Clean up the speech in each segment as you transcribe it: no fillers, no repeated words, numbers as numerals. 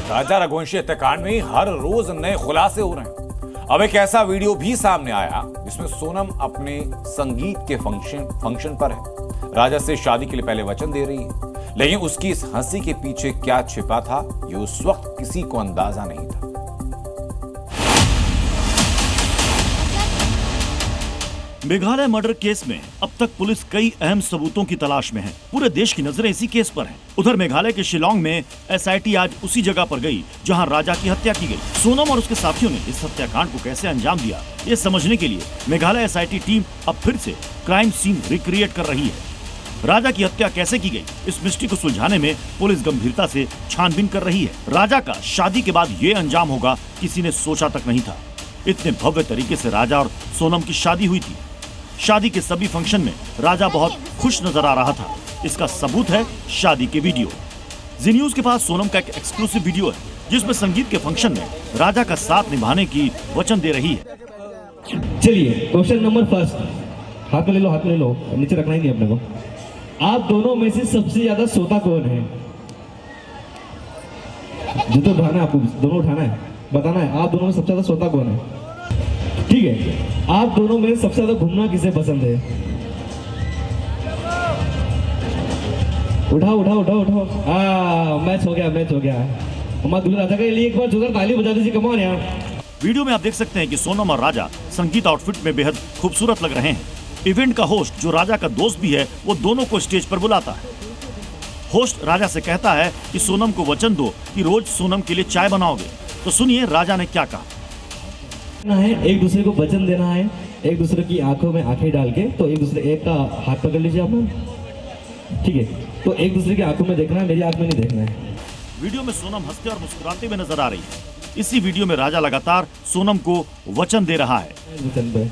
राजा रघुवंशी हत्याकांड में हर रोज नए खुलासे हो रहे हैं। अब एक ऐसा वीडियो भी सामने आया जिसमें सोनम अपने संगीत के फंक्शन पर है। राजा से शादी के लिए पहले वचन दे रही है, लेकिन उसकी इस हंसी के पीछे क्या छिपा था ये उस वक्त किसी को अंदाजा नहीं था। मेघालय मर्डर केस में अब तक पुलिस कई अहम सबूतों की तलाश में है। पूरे देश की नजरें इसी केस पर हैं। उधर मेघालय के शिलांग में एसआईटी आज उसी जगह पर गई जहां राजा की हत्या की गई। सोनम और उसके साथियों ने इस हत्याकांड को कैसे अंजाम दिया, ये समझने के लिए मेघालय एसआईटी टीम अब फिर से क्राइम सीन रिक्रिएट कर रही है। राजा की हत्या कैसे की गई, इस मिस्ट्री को सुलझाने में पुलिस गंभीरता से छानबीन कर रही है। राजा का शादी के बाद ये अंजाम होगा, किसी ने सोचा तक नहीं था। इतने भव्य तरीके से राजा और सोनम की शादी हुई थी। शादी के सभी फंक्शन में राजा बहुत खुश नजर आ रहा था। इसका सबूत है शादी के वीडियो। जी न्यूज के पास सोनम का एक एक्सक्लूसिव वीडियो है जिसमें संगीत के फंक्शन में राजा का साथ निभाने की वचन दे रही है। चलिए क्वेश्चन नंबर फर्स्ट, हाथ में ले लो, हाथ में ले लो, नीचे रखना ही नहीं अपने को। आप दोनों में से सबसे ज्यादा सोता कौन है? जूते उठाना है आपको, दोनों उठाना है, बताना है आप दोनों में सबसे ज्यादा सोता कौन है। ठीक है, आप दोनों में सबसे ज्यादा घूमना किसे पसंद है? उठाओ उठाओ उठाओ उठाओ। मैच हो गया, मैच हो गया। हमारा दूल्हा राजा के लिए एक बार जोरदार ताली बजा दीजिए, कम ऑन यार। वीडियो में आप देख सकते हैं कि सोनम और राजा संगीत आउटफिट में बेहद खूबसूरत लग रहे हैं। इवेंट का होस्ट, जो राजा का दोस्त भी है, वो दोनों को स्टेज पर बुलाता है। होस्ट राजा से कहता है कि सोनम को वचन दो कि रोज सोनम के लिए चाय बनाओगे। तो सुनिए राजा ने क्या कहा। है एक दूसरे को वचन देना है, एक दूसरे की आंखों में आंखें डाल के। तो एक दूसरे, एक का हाथ पकड़ लीजिए आप लोग, ठीक है? तो एक दूसरे की आंखों में देखना है, मेरी आंख में नहीं देखना है। वीडियो में सोनम हंसते और मुस्कुराते हुए नजर आ रही है। इसी वीडियो में राजा लगातार सोनम को वचन दे रहा है। वचन पे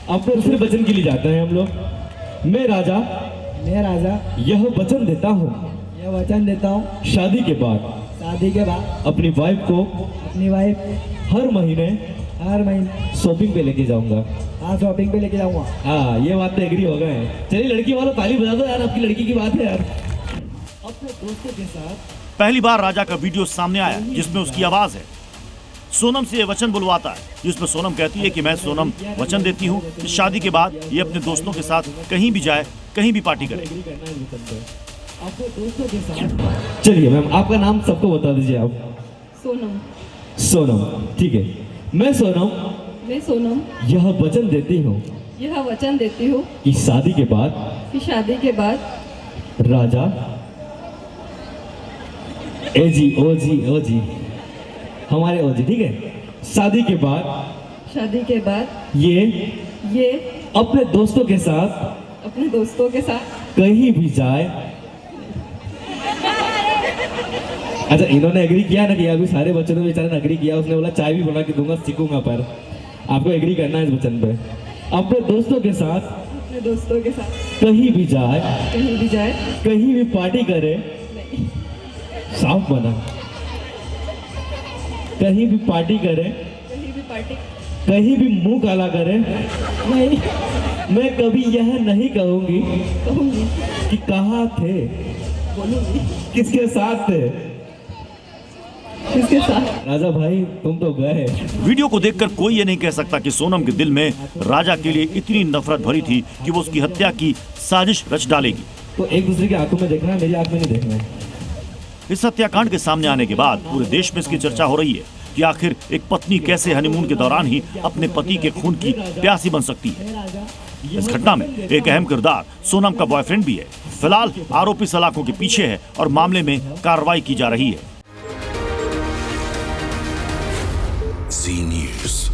अब तो दूसरे वचन के लिए जाते हैं हम लोग। मैं राजा यह वचन देता हूँ, शादी के बाद अपनी वाइफ हर महीने शॉपिंग पे लेके जाऊंगा। हाँ, ये बात तो एग्री हो गए। चलिए लड़की वालों ताली बजा दो यार, आपकी लड़की की बात है यार। अपने दोस्तों के साथ पहली बार राजा का वीडियो सामने आया जिसमें उसकी आवाज है। सोनम से ये वचन बुलवाता है जिसमें सोनम कहती है कि मैं सोनम वचन देती हूँ कि शादी के बाद ये अपने दोस्तों के साथ कहीं भी जाए, कहीं भी पार्टी करे। अपने दोस्तों के साथ। चलिए मैम, आपका नाम सबको बता दीजिए आप। सोनम, ठीक है। मैं सोनम यह वचन देती हूँ कि शादी के बाद राजा ओ जी हमारे ओ जी, ठीक है? शादी के बाद ये अपने दोस्तों के साथ कहीं भी जाए। अच्छा, इन्होंने एग्री किया ना कि अभी सारे बच्चों ने बेचारे ने एग्री किया। उसने बोला चाय भी बना के दूंगा, सीखूंगा, पर आपको एग्री करना है इस वचन पे। अपने दोस्तों के साथ कहीं भी जाए, कहीं भी पार्टी करे। साफ बना, कहीं भी पार्टी करे, कहीं भी मुंह काला करे। मैं कभी यह नहीं कहूंगी कि कहाँ थे, किसके साथ थे। राजा भाई तुम तो गए। वीडियो को देखकर कोई ये नहीं कह सकता कि सोनम के दिल में राजा के लिए इतनी नफरत भरी थी कि वो उसकी हत्या की साजिश रच डालेगी। तो एक दूसरे की आंखों में देखना है, मेरी आंख में नहीं देखना है। इस हत्याकांड के सामने आने के बाद पूरे देश में इसकी चर्चा हो रही है कि आखिर एक पत्नी कैसे हनीमून के दौरान ही अपने पति के खून की प्यासी बन सकती है। इस घटना में एक अहम किरदार सोनम का बॉयफ्रेंड भी है। फिलहाल आरोपी सलाखों के पीछे है और मामले में कार्रवाई की जा रही है। जी न्यूज।